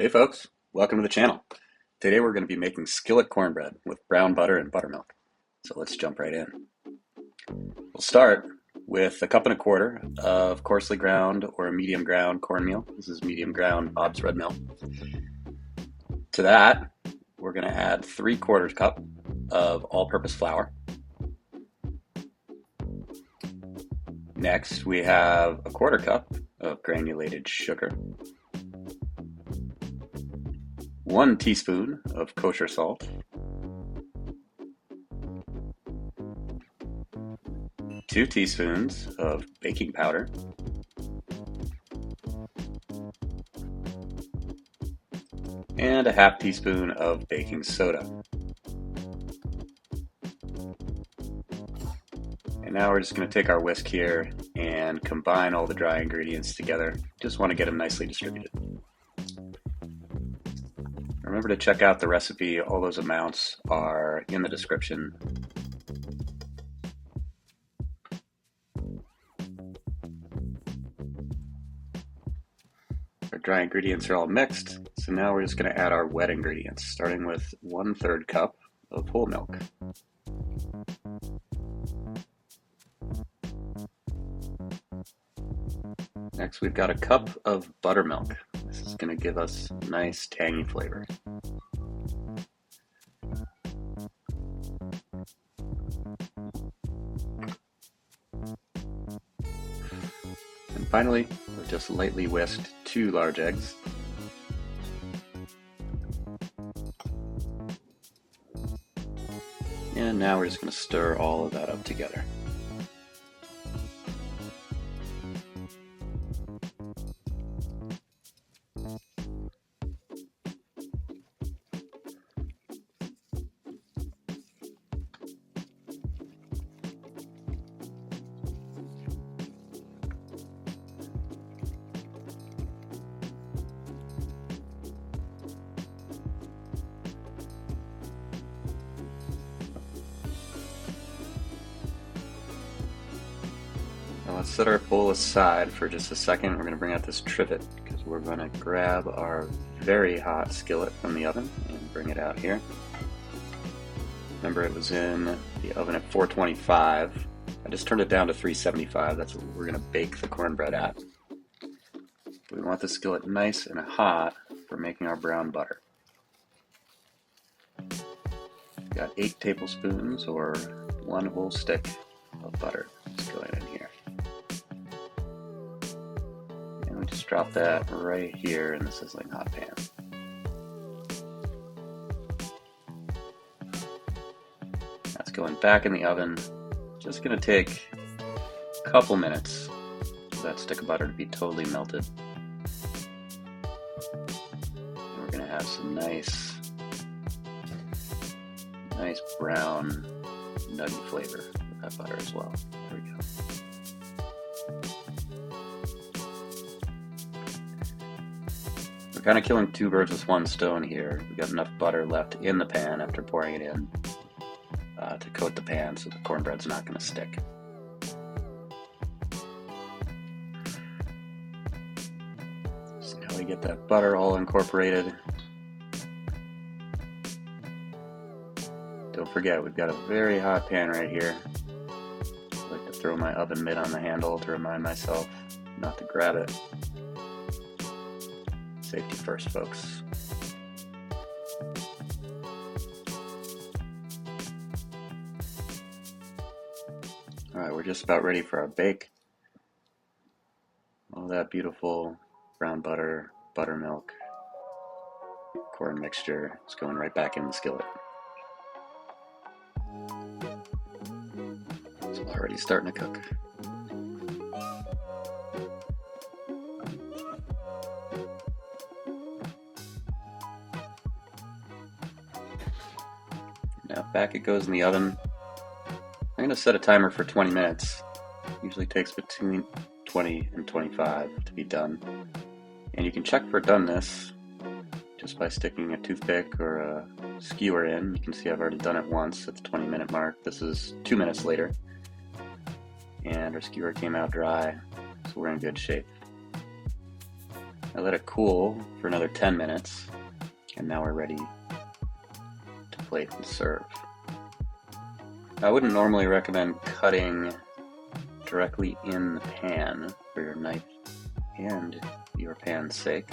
Hey folks, welcome to the channel. Today we're going to be making skillet cornbread with brown butter and buttermilk. So let's jump right in. We'll start with a cup and a quarter of coarsely ground or medium ground cornmeal. This is medium ground Bob's Red Mill. To that, we're going to add 3/4 cup of all-purpose flour. Next, we have a 1/4 cup of granulated sugar, 1 teaspoon of kosher salt, 2 teaspoons of baking powder, and a 1/2 teaspoon of baking soda. And now we're just going to take our whisk here and combine all the dry ingredients together. Just want to get them nicely distributed. Remember to check out the recipe. All those amounts are in the description. Our dry ingredients are all mixed, so now we're just going to add our wet ingredients, starting with 1/3 cup of whole milk. Next, we've got a cup of buttermilk. This is going to give us nice tangy flavor. And finally, we've just lightly whisked 2 large eggs. And now we're just going to stir all of that up together. Now let's set our bowl aside for just a second. We're going to bring out this trivet because we're going to grab our very hot skillet from the oven and bring it out here. Remember, it was in the oven at 425. I just turned it down to 375. That's what we're going to bake the cornbread at. We want the skillet nice and hot for making our brown butter. We've got 8 tablespoons or 1 whole stick of butter. Let's go in here. And we just drop that right here in the sizzling hot pan. That's going back in the oven. Just going to take a couple minutes for that stick of butter to be totally melted. And we're going to have some nice brown nutty flavor with that butter as well. There we go. We're kind of killing 2 birds with 1 stone here. We've got enough butter left in the pan after pouring it in to coat the pan so the cornbread's not going to stick. So now we get that butter all incorporated. Don't forget, we've got a very hot pan right here. I like to throw my oven mitt on the handle to remind myself not to grab it. Safety first, folks. Alright, we're just about ready for our bake. All that beautiful brown butter, buttermilk, corn mixture is going right back in the skillet. It's already starting to cook. Now back it goes in the oven. I'm going to set a timer for 20 minutes. Usually takes between 20 and 25 to be done. And you can check for doneness just by sticking a toothpick or a skewer in. You can see I've already done it once at the 20-minute mark. This is 2 minutes later. And our skewer came out dry, so we're in good shape. I let it cool for another 10 minutes, and now we're ready to plate and serve. I wouldn't normally recommend cutting directly in the pan for your knife and your pan's sake,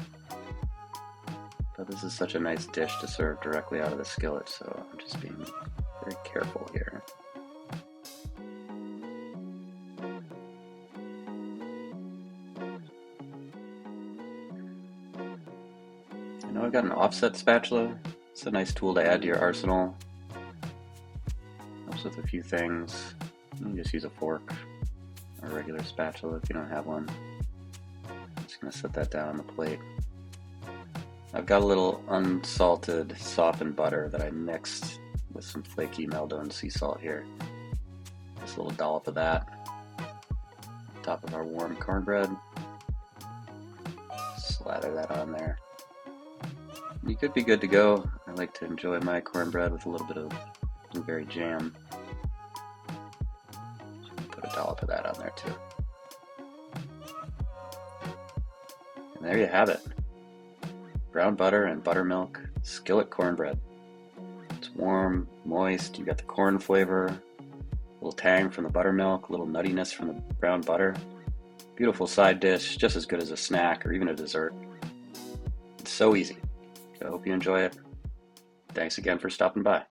but this is such a nice dish to serve directly out of the skillet, so I'm just being very careful here. I know I've got an offset spatula. It's a nice tool to add to your arsenal. Helps with a few things. You can just use a fork or a regular spatula if you don't have one. I'm just going to set that down on the plate. I've got a little unsalted softened butter that I mixed with some flaky Maldon sea salt here. Just a little dollop of that on top of our warm cornbread. Slather that on there. You could be good to go. I like to enjoy my cornbread with a little bit of blueberry jam. So put a dollop of that on there too. And there you have it. Brown butter and buttermilk skillet cornbread. It's warm, moist, you got the corn flavor, a little tang from the buttermilk, a little nuttiness from the brown butter. Beautiful side dish, just as good as a snack or even a dessert. It's so easy. I hope you enjoy it. Thanks again for stopping by.